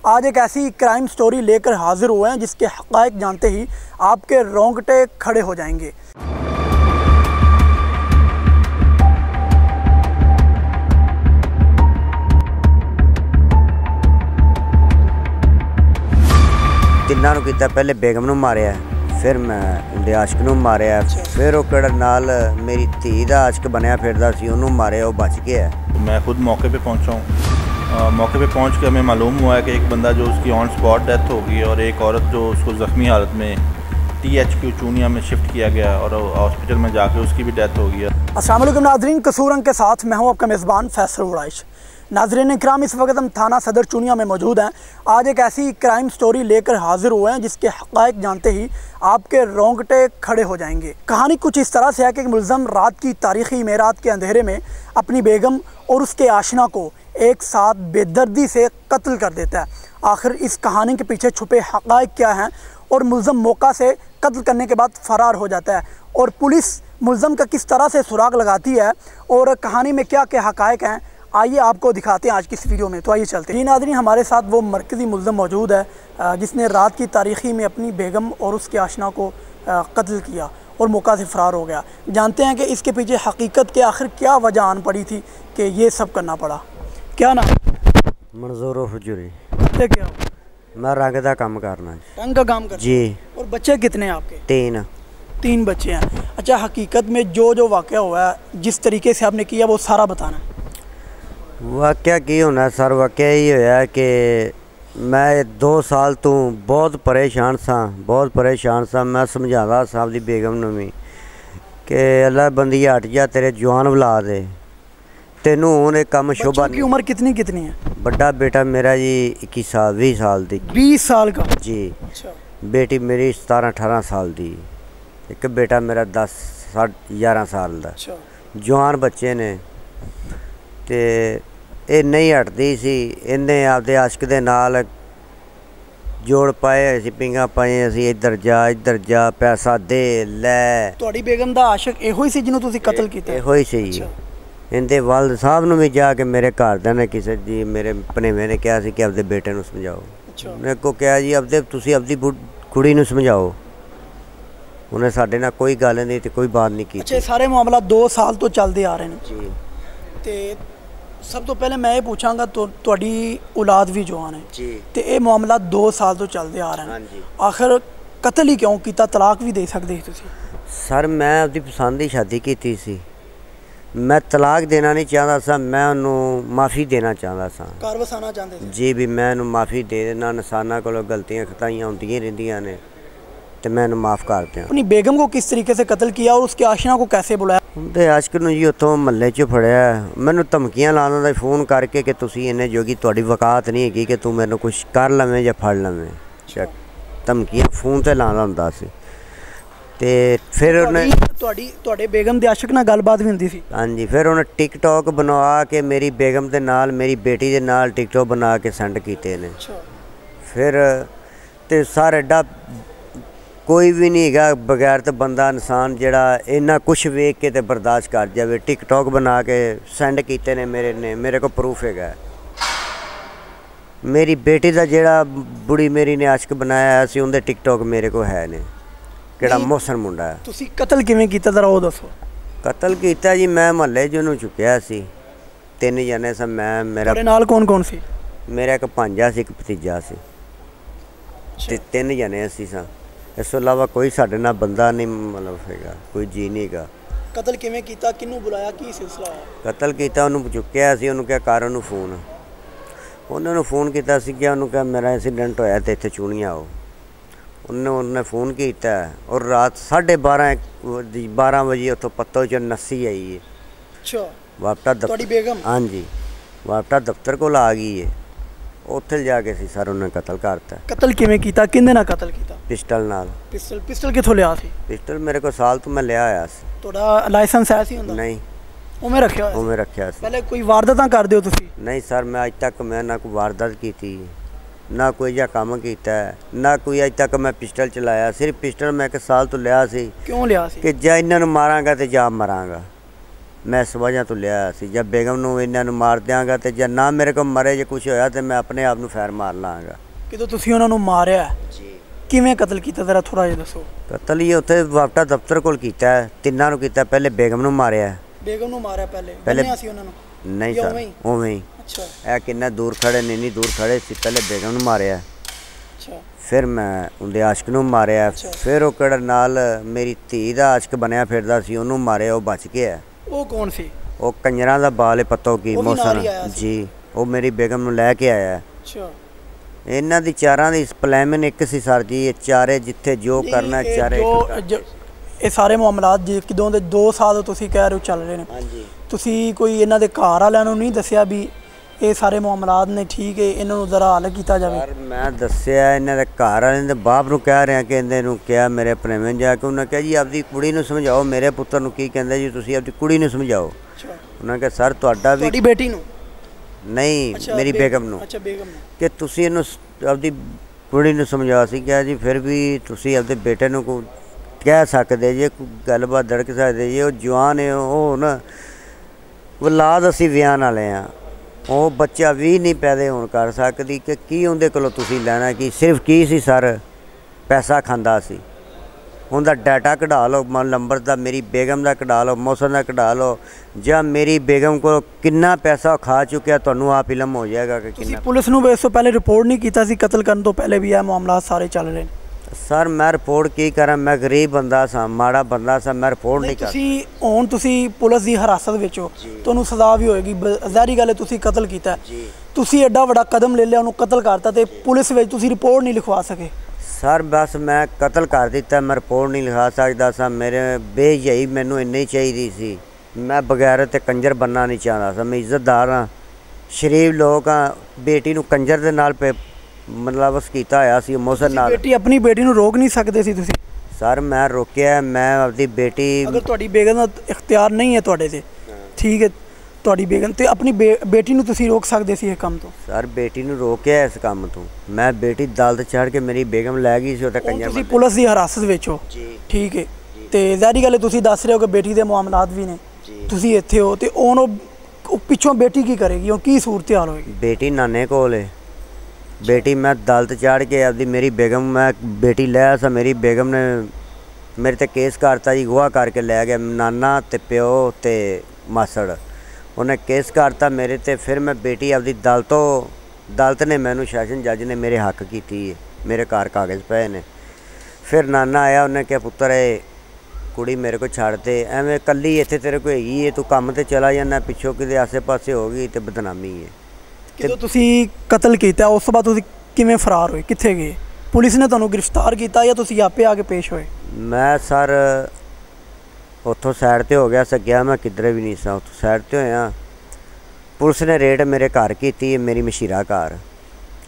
आज एक ऐसी क्राइम स्टोरी लेकर हाजिर हुए हैं जिसके हक़ाइक़ जानते ही आपके रोंगटे खड़े हो जाएंगे। तिन्ना नूं कीता, पहले बेगम नूं मारिया, फिर मैं उहदे आशिक नूं मारिया, फिर वो किहड़ा नाल मेरी धी दा आशिक बनया फिरदा सी उहनूं मारिया, वो बच गया। मैं खुद मौके पे पहुंचा हूँ। मौके पे पहुंच के हमें मालूम हुआ है कि एक बंदा जो उसकी ऑन स्पॉट डेथ हो गई और एक औरत जो उसको ज़ख्मी हालत में THQ चूनिया में शिफ्ट किया गया और हॉस्पिटल में जाके उसकी भी डेथ हो गई है। अस्सलाम वालेकुम नाज़रीन, कसूर रंग के साथ मैं हूँ आपका मेज़बान फैसल उड़ाइश। नाज़रीन इकराम, इस वक्त हम थाना सदर चूनिया में मौजूद हैं। आज एक ऐसी क्राइम स्टोरी लेकर हाजिर हुए हैं जिसके हक़ाइक़ जानते ही आपके रोंगटे खड़े हो जाएंगे। कहानी कुछ इस तरह से है कि एक मुलज़म रात की तारीख़ी मेरात के अंधेरे में अपनी बेगम और उसके आशना को एक साथ बेदर्दी से कत्ल कर देता है। आखिर इस कहानी के पीछे छुपे हक़ाइक़ क्या हैं और मुलज़म मौका से कत्ल करने के बाद फ़रार हो जाता है और पुलिस मुलज़म का किस तरह से सुराग लगाती है और कहानी में क्या क्या हक़ाइक़ हैं, आइए आपको दिखाते हैं आज की इस वीडियो में। तो आइए चलते हैं। नाज़रीन, हमारे साथ वो मरकज़ी मुलज़म मौजूद है जिसने रात की तारीख़ी में अपनी बेगम और उसके आशना को कत्ल किया और मौका से फ़रार हो गया। जानते हैं कि इसके पीछे हकीकत के आखिर क्या वजह आन पड़ी थी कि ये सब करना पड़ा। क्या नाम? मंजूर हुजूरी। क्या हो? मैं रंग का काम करना। रंग का काम करना जी। और बच्चे कितने हैं आपके? तीन बच्चे हैं। अच्छा, हकीकत में जो वाक़या हुआ है, जिस तरीके से आपने किया, वो सारा बताना। वाक़या की होना सर, वाक़या ही होया कि मैं 2 साल तो बहुत परेशान सा। मैं समझाता सा अपनी बेगम नूं भी कि अल्लाह बंदी हट जा, तेरे जवान औलाद है, तेनू हुण काम शोभा। की उम्र कितनी है? बड़ा बेटा मेरा जी 21 साल 20 साल दी। 20 साल का जी। अच्छा। बेटी बेटी मेरी 17-18 साल दी। एक बेटा मेरा 10-11 साल दा। अच्छा। जवान बच्चे ने ते ये नहीं हटदी सी। इन्हें आपदे आशिक दे नाल जोड़ पाए, असीं पिंगा पाए, असीं इधर जा पैसा दे लै। तुहाडी बेगम दा आशिक इहो ही सी जिन्हों तुसीं कत्ल कीता? इहो ही सी। इनके वालद साहब नूं भी जाके मेरे घरदियां ने किसी जी मेरे भनेवें ने कहा कि आपदे बेटे नूं समझाओ। उन्हें को कहा जी तुसीं आपदी कुड़ी नूं समझाओ। उन्हें साडे नाल कोई गल नहीं ते कोई बात नहीं की। अच्छा, सारे मामला 2 साल तो चलते आ रहे हैं जी। ते सब तो पहले मैं ये पूछांगा, तो तुहाडी औलाद भी जवान है जी, ते ये मामला 2 साल तो चलते आ रहे हैं। हाँ जी। आखिर कत्ल ही क्यों कीता? तलाक भी दे सकते तुसीं। सर मैं अपनी पसंद की शादी की सी। मैं तलाक देना नहीं चाहता सा, मैं उन्होंने माफ़ी देना चाहता सा। घर वसाना चाहते थे? जी भी मैं उन्होंने माफ़ी दे देना। इंसाना को गलतियाँ खताइयाँ होंदियां रहिंदियां ने ते मैं उन्होंने माफ़ कर दिया। अपनी बेगम को किस तरीके से कत्ल किया और उसके आशना को कैसे बुलाया? उनके आशिक नूं जी उत्थों महल्ले च फड़िया, मैनूं धमकियां लांदा फ़ोन करके कि तुसीं इन्ने जोगी तुहाडी वकात नहीं हैगी कि तू मैनूं कुछ कर लवें या फड़ लवें। धमकियां फ़ोन ते लांदा हुंदा सी। ते फिर उन्हें तुहाडे बेगम दे आशिक नाल गलबात भी हुंदी सी? हाँ जी। फिर उन्हें टिकटॉक बनवा के मेरी बेगम दे नाल मेरी बेटी दे नाल टिकटॉक बना के सेंड कीते ने। फिर ते सर एडा कोई भी नहीं है बगैर तो बंदा इंसान जड़ा इन्ना कुछ वेख के ते बर्दाश्त कर जाए। टिकटॉक बना के सेंड कीते ने मेरे को प्रूफ है। मेरी बेटी का जड़ा बुढ़ी मेरी ने आशिक बनाया सी, उनके टिकटॉक मेरे को है ने। केड़ा मोहसन मुंडा है। तुसीं कत्ल किवें कीता जरा वो दसो। कत्ल कीता जी, मैं महल्ले च उन्होंने चुक्या सी। 3 जने सा, मैं मेरा नाल कौन सी? मेरा एक भांजा सी, एक भतीजा सी ते 3 जने असीं सा। इस तो इलावा कोई साडे नाल बंदा नहीं, मतलब हैगा कोई जी नहीं हैगा। कत्ल किवें कीता? किन्नू बुलाया? की सिलसिला है? कत्ल कीता उन्होंने चुक्या सी। उन्होंने कहा कर उन्होंने फ़ोन। उन्होंने फ़ोन किया सी कि उन्होंने कहा मेरा एक्सीडेंट होया ते इत्थे चूनिया आओ। उन्हें फ़ोन किया और रात 12:30 बजे उतो पत्तो च नस्सी आई है। अच्छा। वापटा दफ्तर? हाँ जी, वापटा दफ्तर को आ गई है। उत्थे जाके सी सर उन्हें कत्ल करता। कत्ल किवें कीता? किंदे नाल कत्ल कीता? पिस्टल नाल। पिस्टल कित्थों लिया सी? पिस्टल मेरे को साल तो मैं लिया आया सी। तुहाडा लाइसेंस है सी? नहीं, उमें रखिया सी। पहले कोई वारदातां करदे हो तुसीं? नहीं सर, मैं अज तक मैं ना कोई वारदात की, ना कोई जा काम किया, ना कोई अज तक मैं पिस्टल चलाया। सिर्फ पिस्टल मैं 1 साल तो लिया सी। क्यों लिया सी? कि जा इन्हां नूं मारांगा ते जा मरांगा। मैं इस वजह तो लिया सी जब बेगम नूं इन्हां नूं मार दियांगा ते जे ना मेरे को मरे जे कुछ होया ते मैं अपने आप नूं फैर मार लांगा। ਕਿਦੋਂ ਤੁਸੀਂ ਉਹਨਾਂ ਨੂੰ ਮਾਰਿਆ जी ਕਿਵੇਂ ਕਤਲ ਕੀਤਾ ਜ਼ਰਾ ਥੋੜਾ ਜਿਹਾ ਦੱਸੋ। कतल ही उत्थे वापटा दफ्तर कोल कीता है, तिन्नां नूं कीता, पहले बेगम नूं मारिया। ਬੇਗਮ ਨੂੰ ਮਾਰਿਆ ਪਹਿਲੇ ਪਹਿਲੇ- ਬੰਨਿਆ ਸੀ ਉਹਨਾਂ ਨੂੰ नहीं ਜਾਂ सर उवें ही? उवें ही ਅੱਛਾ ਇਹ ਕਿੰਨਾ ਦੂਰ ਖੜੇ ਨੇ, ਇੰਨੀ ਦੂਰ ਖੜੇ ਸੀ, ਪਹਿਲੇ ਬੇਗਮ ਨੂੰ ਮਾਰਿਆ, ਅੱਛਾ ਫਿਰ ਮੈਂ ਉਹਦੇ ਆਸ਼ਕ ਨੂੰ ਮਾਰਿਆ, ਅੱਛਾ। ਫਿਰ ਉਹ ਕਿਹੜਾ ਨਾਲ ਮੇਰੀ ਧੀ ਦਾ ਆਸ਼ਕ ਬਣਿਆ ਫਿਰਦਾ ਸੀ ਉਹਨੂੰ ਮਾਰਿਆ, ਉਹ ਬਚ ਗਿਆ। ਉਹ ਕੌਣ ਸੀ? ਉਹ ਕੰਜਰਾਂ ਦਾ ਬਾਲ ਪੱਤੋ ਕੀ ਉਹ ਵੀ ਨਾਲ ਮੌਸਮ ਹੀ ਆਇਆ ਸੀ? ਜੀ, ਉਹ ਮੇਰੀ ਬੇਗਮ ਨੂੰ ਲੈ ਕੇ ਆਇਆ। ਅੱਛਾ ਇਹਨਾਂ ਦੀ ਚਾਰਾਂ ਦੀ ਪਲਾਨ ਇੱਕ ਸੀ ਸਰ ਜੀ, ਇਹ ਚਾਰੇ ਜਿੱਥੇ ਜੋ ਕਰਨਾ ਇਹ ਚਾਰੇ ਇਹ ਸਾਰੇ ਮਾਮਲਾਤ ਜੀ ਕਿਦੋਂ ਦੇ 2 ਸਾਲ ਤੁਸੀਂ ਕਹਿ ਰਹੇ ਹੋ ਚੱਲ ਰਹੇ ਨੇ, ਹਾਂਜੀ। ਤੁਸੀਂ ਕੋਈ ਇਹਨਾਂ ਦੇ ਘਰ ਵਾਲਿਆਂ ਨੂੰ ਨਹੀਂ ਦੱਸਿਆ ਵੀ ਇਹ ਸਾਰੇ ਮਾਮਲਾਤ ਨੇ ਠੀਕ ਹੈ ਇਹਨਾਂ ਨੂੰ ਜ਼ਰਾ ਹੱਲ ਕੀਤਾ ਜਾਵੇ? ਯਾਰ ਮੈਂ ਦੱਸਿਆ ਇਹਨਾਂ ਦੇ ਘਰ ਵਾਲਿਆਂ ਦੇ ਬਾਪ ਨੂੰ ਕਹਿ ਰਿਹਾ ਕਿ ਇਹਦੇ ਨੂੰ ਕਿਹਾ ਮੇਰੇ ਭਣੇਵੇਂ ਜਾ ਕੇ, ਉਹਨਾਂ ਕਿਹਾ ਜੀ ਆਪਦੀ ਕੁੜੀ ਨੂੰ ਸਮਝਾਓ, ਮੇਰੇ ਪੁੱਤਰ ਨੂੰ ਕੀ ਕਹਿੰਦੇ ਜੀ ਤੁਸੀਂ ਆਪਦੀ ਕੁੜੀ ਨੂੰ ਸਮਝਾਓ। ਅੱਛਾ ਉਹਨਾਂ ਕਿਹਾ ਸਰ ਤੁਹਾਡਾ ਵੀ ਤੁਹਾਡੀ ਬੇਟੀ ਨੂੰ? ਨਹੀਂ ਅੱਛਾ, ਮੇਰੀ ਬੇਗਮ ਨੂੰ, ਅੱਛਾ ਬੇਗਮ ਨੂੰ ਕਿ ਤੁਸੀਂ ਇਹਨੂੰ ਆਪਦੀ ਕੁੜੀ ਨੂੰ ਸਮਝਾ ਸੀ। ਕਿਹਾ ਜੀ ਫਿਰ ਵੀ ਤੁਸੀਂ ਆਪਦੇ ਬੇਟੇ ਨੂੰ ਕੋ ਕਹਿ ਸਕਦੇ ਜੇ, ਕੋਈ ਗੱਲਬਾਤ ਦੜਕ ਸਕਦੇ ਜੇ, ਉਹ ਜਵਾਨ ਹੈ, ਉਹ ਨਾ ਔਲਾਦ ਅਸੀਂ ਵਿਆਹਣ ਵਾਲੇ ਆ, ਉਹ ਬੱਚਾ ਵੀ ਨਹੀਂ ਪੈਦੇ ਹੋਣ ਕਰ ਸਕਦੀ ਕਿ ਕੀ ਉਹਦੇ ਕੋਲੋਂ ਤੁਸੀਂ ਲੈਣਾ, ਕੀ ਸਿਰਫ ਕੀ ਸੀ ਸਰ ਪੈਸਾ ਖਾਂਦਾ ਸੀ। ਉਹਦਾ ਡਾਟਾ ਕਢਾ ਲਓ, ਨੰਬਰ ਦਾ ਮੇਰੀ ਬੇਗਮ ਦਾ ਕਢਾ ਲਓ, ਮੌਸਮ ਦਾ ਕਢਾ ਲਓ, ਜਾਂ ਮੇਰੀ ਬੇਗਮ ਕੋਲ ਕਿੰਨਾ ਪੈਸਾ ਖਾ ਚੁੱਕਿਆ ਤੁਹਾਨੂੰ ਆਪ ਇਲਮ ਹੋ ਜਾਏਗਾ ਕਿ ਤੁਸੀਂ ਕਿੰਨਾ। ਪੁਲਿਸ ਨੂੰ ਇਸ ਤੋਂ ਪਹਿਲੇ ਰਿਪੋਰਟ ਨਹੀਂ ਕੀਤਾ ਸੀ? ਕਤਲ ਕਰਨ ਤੋਂ ਪਹਿਲੇ ਵੀ ਇਹ ਮਾਮਲਾਤ ਸਾਰੇ ਚੱਲ ਰਹੇ ਨੇ। ਸਰ ਮੈਂ ਰਿਪੋਰਟ ਕੀ ਕਰਾਂ, ਮੈਂ ਗਰੀਬ ਬੰਦਾ ਸਾਂ, ਮਾੜਾ ਬੰਦਾ ਸਾਂ, ਮੈਂ ਰਿਪੋਰਟ ਨਹੀਂ ਕਰ। ਤੁਸੀਂ ਹੁਣ ਤੁਸੀਂ ਪੁਲਿਸ ਦੀ ਹਿਰਾਸਤ ਵਿੱਚ ਹੋ, ਤੁਹਾਨੂੰ ਸਜ਼ਾ ਵੀ ਹੋਏਗੀ, ਜ਼ਾਹਰੀ ਗੱਲ ਹੈ ਤੁਸੀਂ ਕਤਲ ਕੀਤਾ ਜੀ। ਤੁਸੀਂ ਐਡਾ ਵੱਡਾ ਕਦਮ ਲੈ ਲਿਆ, ਉਹਨੂੰ ਕਤਲ ਕਰਤਾ ਤੇ ਪੁਲਿਸ ਵਿੱਚ ਤੁਸੀਂ ਰਿਪੋਰਟ ਨਹੀਂ ਲਿਖਵਾ ਸਕੇ। ਸਰ ਬਸ ਮੈਂ ਕਤਲ ਕਰ ਦਿੱਤਾ, ਮੈਂ ਰਿਪੋਰਟ ਨਹੀਂ ਲਿਖਾ ਸਕਦਾ ਸਾਂ, ਮੇਰੇ ਬੇਹਯਾਈ ਮੈਨੂੰ ਇੰਨੀ ਚਾਹੀਦੀ ਸੀ, ਮੈਂ ਬਗੈਰ ਤੇ ਕੰਜਰ ਬੰਨਾ ਨਹੀਂ ਚਾਹੁੰਦਾ ਸਾਂ, ਮੈਂ ਇੱਜ਼ਤਦਾਰ ਹਾਂ, ਸ਼ਰੀਫ ਲੋਕ ਹਾਂ, ਬੇਟੀ ਨੂੰ ਕੰਜਰ ਦੇ ਨਾਲ ਮਤਲਬ ਕੀਤਾ ਹੋਇਆ ਸੀ ਮੋਸਨ ਨਾਲ। ਆਪਣੀ ਬੇਟੀ ਨੂੰ ਰੋਕ ਨਹੀਂ ਸਕਦੇ ਸੀ ਤੁਸੀਂ? ਸਰ ਮੈਂ ਰੋਕਿਆ, ਮੈਂ ਆਪਦੀ ਬੇਟੀ, ਅਗਰ ਤੁਹਾਡੀ ਬੇਗਮ ਦਾ ਇਖਤਿਆਰ ਨਹੀਂ ਹੈ ਤੁਹਾਡੇ ਤੇ, ਠੀਕ ਹੈ, ਤੁਹਾਡੀ ਬੇਗਮ ਤੇ ਆਪਣੀ ਬੇਟੀ ਨੂੰ ਤੁਸੀਂ ਰੋਕ ਸਕਦੇ ਸੀ ਇਹ ਕੰਮ ਤੋਂ? ਸਰ ਬੇਟੀ ਨੂੰ ਰੋਕਿਆ ਇਸ ਕੰਮ ਤੋਂ, ਮੈਂ ਬੇਟੀ ਦਲਤ ਚੜ੍ਹ ਕੇ ਮੇਰੀ ਬੇਗਮ ਲੈ ਗਈ ਸੀ ਉੱਥੇ ਕੰਜਰ। ਤੁਸੀਂ ਪੁਲਿਸ ਦੀ ਹਿਰਾਸਤ ਵਿੱਚ ਹੋ, ਜੀ ਠੀਕ ਹੈ, ਤੇ ਜ਼ਾਹਰੀ ਗੱਲ ਹੈ ਤੁਸੀਂ ਦੱਸ ਰਹੇ ਹੋ ਕਿ ਬੇਟੀ ਦੇ ਮਾਮਲਾਤ ਵੀ ਨੇ, ਤੁਸੀਂ ਇੱਥੇ ਹੋ, ਤੇ ਉਹ ਪਿੱਛੋਂ ਬੇਟੀ ਕੀ ਕਰੇਗੀ, ਉਹ ਕੀ ਸੂਰਤ ਹਾਲ ਹੋਏਗੀ? ਬੇਟੀ ਨਾਨੇ ਕੋਲ ਹੈ, ਬੇਟੀ ਮੈਂ ਦਲਤ ਚੜ੍ਹ ਕੇ ਆਪਦੀ ਮੇਰੀ ਬੇਗਮ, ਮੈਂ ਬੇਟੀ ਲੈ ਆਇਆ ਸਾਂ, ਮੇਰੀ ਬੇਗਮ ਨੇ ਮੇਰੇ ਤੇ ਕੇਸ ਕਰਤਾ ਜੀ, ਗਵਾਹ ਕਰਕੇ ਲੈ ਗਿਆ, ਨਾਨਾ ਤੇ ਪਿਓ ਤੇ ਮਾਸੜ, ਉਹਨੇ ਕੇਸ ਕਰਤਾ ਮੇਰੇ ਤੇ। ਫਿਰ ਮੈਂ ਬੇਟੀ ਆਪਦੀ ਦਲਤ ਨੇ ਮੈਨੂੰ ਸ਼ਾਸਨ ਜੱਜ ਨੇ ਮੇਰੇ ਹੱਕ ਕੀਤੀ ਹੈ, ਮੇਰੇ ਘਰ ਕਾਗਜ਼ ਪਏ ਨੇ। ਫਿਰ ਨਾਨਾ ਆਇਆ, ਉਹਨੇ ਕਿਹਾ ਪੁੱਤਰ ਇਹ ਕੁੜੀ ਮੇਰੇ ਕੋਲ ਛੱਡ ਦੇ, ਐਵੇਂ ਇਕੱਲੀ ਇੱਥੇ ਤੇਰੇ ਕੋਲ ਹੈਗੀ ਹੈ, ਤੂੰ ਕੰਮ ਤੇ ਚਲਾ ਜਾਂਦਾ, ਪਿੱਛੋਂ ਕਿਤੇ ਆਸੇ ਪਾਸੇ ਹੋ ਗਈ ਤੇ ਬਦਨਾਮੀ ਹੈ। ਜਦੋਂ ਤੁਸੀਂ ਕਤਲ ਕੀਤਾ ਉਸ ਤੋਂ ਬਾਅਦ ਤੁਸੀਂ ਕਿਵੇਂ ਫਰਾਰ ਹੋਏ, ਕਿੱਥੇ ਗਏ? ਪੁਲਿਸ ਨੇ ਤੁਹਾਨੂੰ ਗ੍ਰਿਫਤਾਰ ਕੀਤਾ ਜਾਂ ਤੁਸੀਂ ਆਪੇ ਆ ਕੇ ਪੇਸ਼ ਹੋਏ? ਮੈਂ ਸਰ ਉੱਥੋਂ ਸਾਈਡ 'ਤੇ ਹੋ ਗਿਆ ਸਕਿਆ, ਮੈਂ ਕਿੱਧਰੇ ਵੀ ਨਹੀਂ ਸਾਂ, ਉੱਥੋਂ ਸਾਈਡ 'ਤੇ ਹੋਇਆ। ਪੁਲਿਸ ਨੇ ਰੇਡ ਮੇਰੇ ਘਰ ਕੀਤੀ, ਮੇਰੀ ਮਸ਼ੀਰਾ ਘਰ,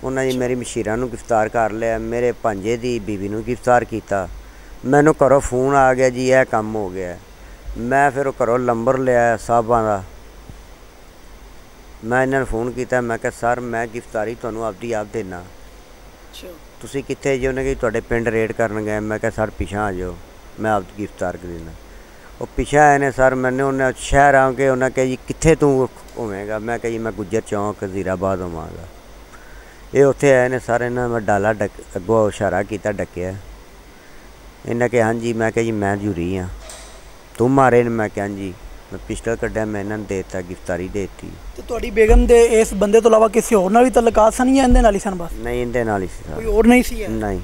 ਉਹਨਾਂ ਜੀ ਮੇਰੀ ਮਸ਼ੀਰਾ ਨੂੰ ਗ੍ਰਿਫਤਾਰ ਕਰ ਲਿਆ, ਮੇਰੇ ਭਾਂਜੇ ਦੀ ਬੀਵੀ ਨੂੰ ਗ੍ਰਿਫਤਾਰ ਕੀਤਾ। ਮੈਨੂੰ ਘਰੋਂ ਫੋਨ ਆ ਗਿਆ ਜੀ ਇਹ ਕੰਮ ਹੋ ਗਿਆ, ਮੈਂ ਫਿਰ ਉਹ ਘਰੋਂ ਨੰਬਰ ਲਿਆ ਸਾਹਿਬਾਂ ਦਾ, ਮੈਂ ਇਹਨਾਂ ਨੂੰ ਫੋਨ ਕੀਤਾ, ਮੈਂ ਕਿਹਾ ਸਰ ਮੈਂ ਗ੍ਰਿਫਤਾਰੀ ਤੁਹਾਨੂੰ ਆਪਦੀ ਆਪ ਦੇਣਾ, ਤੁਸੀਂ ਕਿੱਥੇ ਜੀ? ਉਹਨੇ ਕਿ ਤੁਹਾਡੇ ਪਿੰਡ ਰੇਡ ਕਰਨ ਗਏ। ਮੈਂ ਕਿਹਾ ਸਰ ਪਿਛਾਂ ਆ ਜਾਓ, ਮੈਂ ਆਪ ਗ੍ਰਿਫਤਾਰ ਕਰ ਦੇਣਾ। ਉਹ ਪਿਛਾਂ ਆਏ ਨੇ ਸਰ, ਮੈਨੂੰ ਉਹਨੇ ਸ਼ਹਿਰ ਆ ਕੇ ਉਹਨਾਂ ਕਿਹਾ ਜੀ ਕਿੱਥੇ ਤੂੰ ਹੋਵੇਂਗਾ? ਮੈਂ ਕਿਹਾ ਜੀ ਮੈਂ ਗੁੱਜਰ ਚੌਂਕ ਜ਼ੀਰਾਬਾਦ ਹੋਵਾਂਗਾ। ਇਹ ਉੱਥੇ ਆਏ ਨੇ ਸਰ, ਇਹਨਾਂ ਮੈਂ ਡਾਲਾ ਅੱਗੋਂ ਇਸ਼ਾਰਾ ਕੀਤਾ, ਡੱਕਿਆ, ਇਹਨਾਂ ਕਿਹਾ ਹਾਂਜੀ। ਮੈਂ ਕਿਹਾ ਜੀ ਮੈਂ ਜੂਰੀ ਹਾਂ, ਤੂੰ ਮਾਰੇ ਨੇ? ਮੈਂ ਕਿਹਾ ਜੀ, ਮੈਂ ਪਿਸਟਲ ਕੱਢਿਆ, ਮੈਂ ਇਹਨਾਂ ਨੂੰ ਦੇ ਦਿੱਤਾ, ਗ੍ਰਿਫਤਾਰੀ ਦੇ ਦਿੱਤੀ। ਤੇ ਤੁਹਾਡੀ ਬੇਗਮ ਦੇ ਇਸ ਬੰਦੇ ਤੋਂ ਇਲਾਵਾ ਕਿਸੇ ਹੋਰ ਨਾਲ ਵੀ ਤਲਕਾਤ ਸਨ ਜਾਂ ਇਹਦੇ ਨਾਲ ਹੀ ਸਨ ਬਸ? नहीं इनके नाल ही कोई और नहीं सी है? नहीं।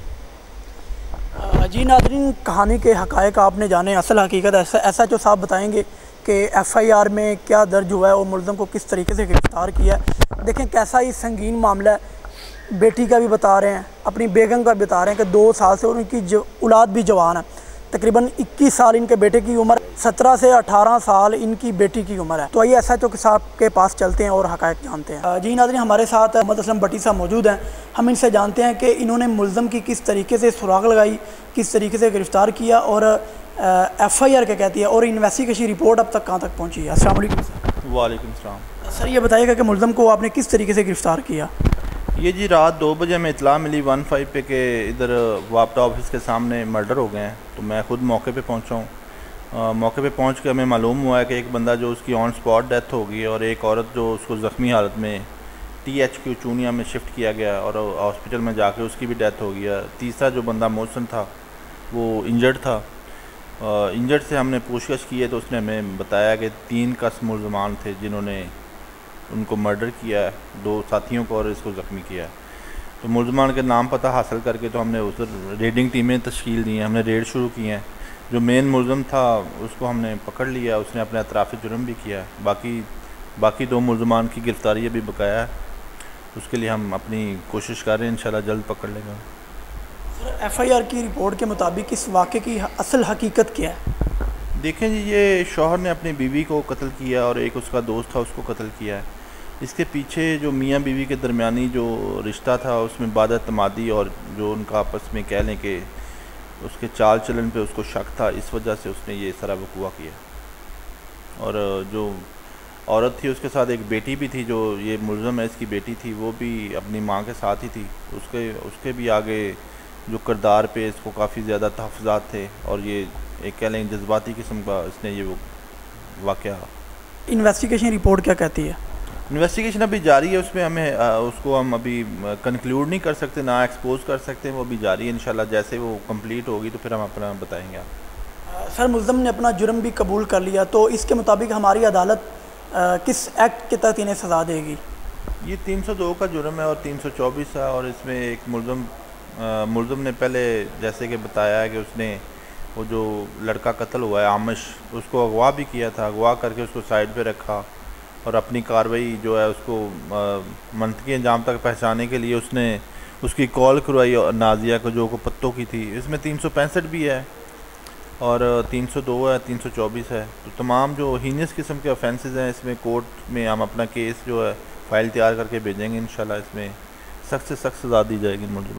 जी नाज़रीन, कहानी के हक़ाइक़ आपने जाने, असल हकीकत SHO साहब बताएंगे कि FIR में क्या दर्ज हुआ है और मुलज़म को किस तरीके से गिरफ़्तार किया है। देखें कैसा ही संगीन मामला है, बेटी का भी बता रहे हैं, अपनी बेगम का बता रहे हैं कि 2 साल से, और उनकी औलाद भी जवान है, तकरीबन 21 साल इनके बेटे की उम्र, 17 से 18 साल इनकी बेटी की उम्र है। तो आइए SHO के साहब के पास चलते हैं और हक़ाइक़ जानते हैं। जी नाज़रीन, हमारे साथ मोहम्मद असलम भट्टी साहब मौजूद हैं, हम इनसे जानते हैं कि इन्होंने मुलज़म की किस तरीके से सुराग लगाई, किस तरीके से गिरफ़्तार किया और FIR क्या कहती है और इन्वेस्टिगेशन रिपोर्ट अब तक कहाँ तक पहुँची है। अस्सलाम वालेकुम सर। वालेकुम सलाम। सर ये बताइएगा कि मुलज़म को आपने किस तरीके से गिरफ़्तार किया? ये जी रात 2 बजे हमें इतला मिली 15 पे के इधर वापटा ऑफिस के सामने मर्डर हो गए हैं, तो मैं ख़ुद मौके पे पहुंचा हूँ। मौके पे पहुंच के हमें मालूम हुआ है कि एक बंदा जो उसकी ऑन स्पॉट डेथ हो गई और एक औरत जो उसको ज़ख्मी हालत में THQ चूनिया में शिफ्ट किया गया और हॉस्पिटल में जाके उसकी भी डेथ हो गई है। तीसरा जो बंदा मोहसिन था वो इंजर्ड था। इंजर्ड से हमने पूछताछ की है तो उसने हमें बताया कि 3 कस मुलज़मान थे जिन्होंने उनको मर्डर किया है, 2 साथियों को और इसको ज़ख्मी किया है। तो मुलज़मान के नाम पता हासिल करके तो हमने उधर रेडिंग टीमें तश्कील दी हैं, हमने रेड शुरू की हैं। जो मेन मुलज़म था उसको हमने पकड़ लिया, उसने अपने अतराफ़ी जुर्म भी किया है। बाकी 2 मुलज़मान की गिरफ़्तारी अभी बकाया है, उसके लिए हम अपनी कोशिश कर रहे हैं, इंशाल्लाह जल्द पकड़ लेगा। FIR की रिपोर्ट के मुताबिक इस वाक़े की असल हकीकत क्या है? देखें जी, ये शौहर ने अपनी बीवी को कत्ल किया और एक उसका दोस्त था उसको कत्ल किया है। इसके पीछे जो मियाँ बीवी के दरमियानी जो रिश्ता था उसमें बादतमादी और जो उनका आपस में कह लें कि उसके चाल चलन पे उसको शक था, इस वजह से उसने ये सारा वकूआ किया। और जो औरत थी उसके साथ एक बेटी भी थी, जो ये मुलज़म है इसकी बेटी थी, वो भी अपनी माँ के साथ ही थी। उसके भी आगे जो किरदार पे इसको काफ़ी ज़्यादा तहफ़्फ़ुज़ात थे और ये एक कह लें जज्बाती किस्म का इसने ये वाक़या। इन्वेस्टिगेशन रिपोर्ट क्या कहती है? इन्वेस्टिगेशन अभी जारी है, उसमें हमें उसको हम अभी कंक्लूड नहीं कर सकते, ना एक्सपोज कर सकते, वो अभी जारी है। इंशाल्लाह जैसे वो कंप्लीट होगी तो फिर हम अपना बताएंगे आप। सर, मुल्ज़म ने अपना जुर्म भी कबूल कर लिया, तो इसके मुताबिक हमारी अदालत किस एक्ट के तहत इन्हें सज़ा देगी? ये 302 का जुर्म है और 324 है। और इसमें एक मुल्ज़म ने पहले जैसे कि बताया है कि उसने वो जो लड़का कत्ल हुआ है आमिश, उसको अगवा भी किया था। अगवा करके उसको साइड पे रखा और अपनी कार्रवाई जो है उसको मंतकी अंजाम तक पहुँचाने के लिए उसने उसकी कॉल करवाई नाजिया को, जो को पत्तों की थी। इसमें 365 भी है और 302 है, 324 है। तो तमाम जो हीनियस किस्म के ऑफेंसेस हैं इसमें कोर्ट में हम अपना केस जो है फ़ाइल तैयार करके भेजेंगे। इंशाल्लाह इसमें सख्त से सख्त सज़ा दी जाएगी मुल्ज़िम।